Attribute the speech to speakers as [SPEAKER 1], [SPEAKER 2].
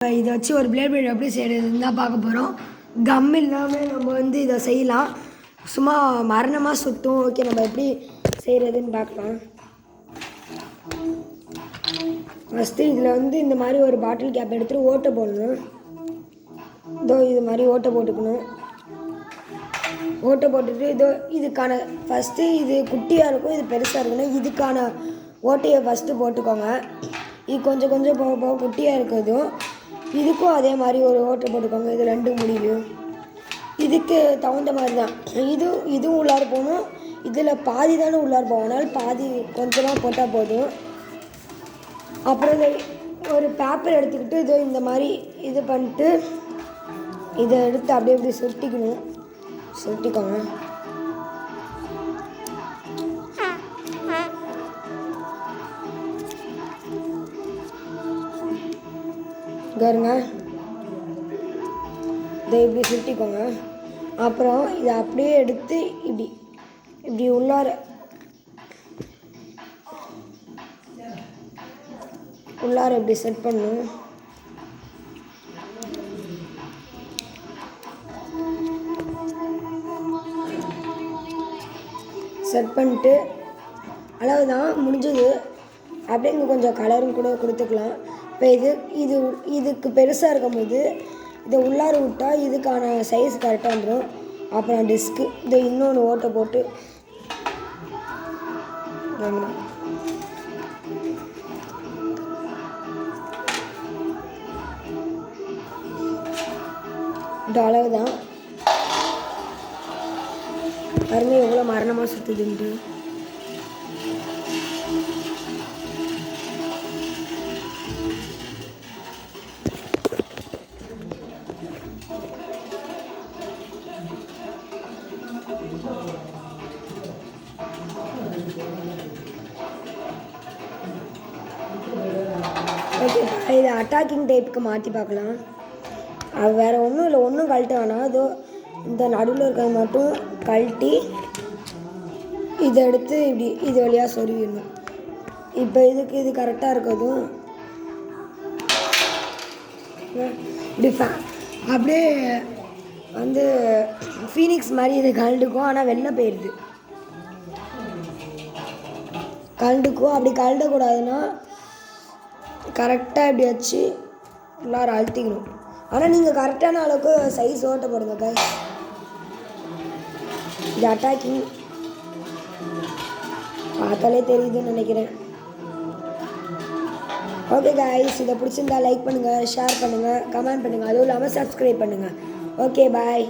[SPEAKER 1] இதை வச்சு ஒரு பிளேட் எப்படி செய்கிறதுன்னு தான் பார்க்க போகிறோம். கம் இல்லாமல் நம்ம இதை செய்யலாம். சும்மா மரணமாக சுற்றும். ஓகே, நம்ம எப்படி செய்கிறதுன்னு பார்க்கலாம். ஃபஸ்ட்டு இதில் இந்த மாதிரி ஒரு பாட்டில் கேப் எடுத்துகிட்டு ஓட்டை போடணும். இது மாதிரி ஓட்டை போட்டுக்கணும். ஓட்டை போட்டுட்டு இதுக்கான ஃபஸ்ட்டு இது குட்டியாக இருக்கும், இது பெருசாக இருக்கணும். இதுக்கான ஓட்டையை ஃபஸ்ட்டு போட்டுக்கோங்க. இது கொஞ்சம் கொஞ்சம் போக போக குட்டியாக இருக்கிறதும் இதுக்கும் அதே மாதிரி ஒரு ஓட்டை போட்டுக்கோங்க. இது ரெண்டு முடியும் இதுக்கு தகுந்த மாதிரி தான். இதுவும் உள்ளார போகணும். இதில் பாதி தானே உள்ளார போகனால பாதி கொஞ்சமாக போட்டால் போதும். அப்புறம் ஒரு பேப்பர் எடுத்துக்கிட்டு இந்த மாதிரி இது பண்ணிட்டு இதை எடுத்து அப்படியே இப்படி சுருட்டிக்கோங்க. பாருங்க, இதை இப்படி சுட்டிக்கோங்க. அப்புறம் இதை அப்படியே எடுத்து இப்படி உள்ளார இப்படி செட் பண்ணணும். செட் பண்ணிட்டு அளவுதான் முடிஞ்சது. அப்படியே இங்கே கொஞ்சம் கலரும் கூட கொடுத்துக்கலாம். இப்போ இதுக்கு பெருசாக இருக்கும்போது இதை உள்ளார விட்டால் இதுக்கான சைஸ் கரெக்டாக வந்துடும். அப்புறம் டிஸ்க்கு இன்னொன்று ஓட்டை போட்டு இந்த அளவு தான். பாருங்க எவ்வளோ மரணமாக சுற்றுதுன்ட்டு. ஓகே, இதை அட்டாக்கிங் டைப்புக்கு மாற்றி பார்க்கலாம். அது வேறு ஒன்றும் இல்லை, ஒன்றும் கழட்ட வேணாம். இந்த நடுவில் இருக்கிறது மட்டும் கழட்டி இதை எடுத்து இது வழியாக சொருவிடணும். இப்போ இது கரெக்டாக இருக்கிறதும் இப்படி அப்படியே ஃபீனிக்ஸ் மாதிரி இது கழண்டுக்கும். ஆனால் வெளில போயிடுது. கழண்டுக்கும். அப்படி கழண்டக்கூடாதுன்னா கரெக்டாக இப்படி வச்சு எல்லாரும் அழுத்திக்கணும். ஆனால் நீங்கள் கரெக்டான அளவுக்கு சைஸ் ஓட்ட போடுங்க கைஸ். இது அட்டாக்கிங் பார்த்தாலே தெரியுதுன்னு நினைக்கிறேன். ஓகே கைஸ், இதை பிடிச்சிருந்தா லைக் பண்ணுங்கள், ஷேர் பண்ணுங்கள், கமெண்ட் பண்ணுங்கள். அதுவும் இல்லாமல் சப்ஸ்கிரைப் பண்ணுங்கள். ஓகே, பாய்.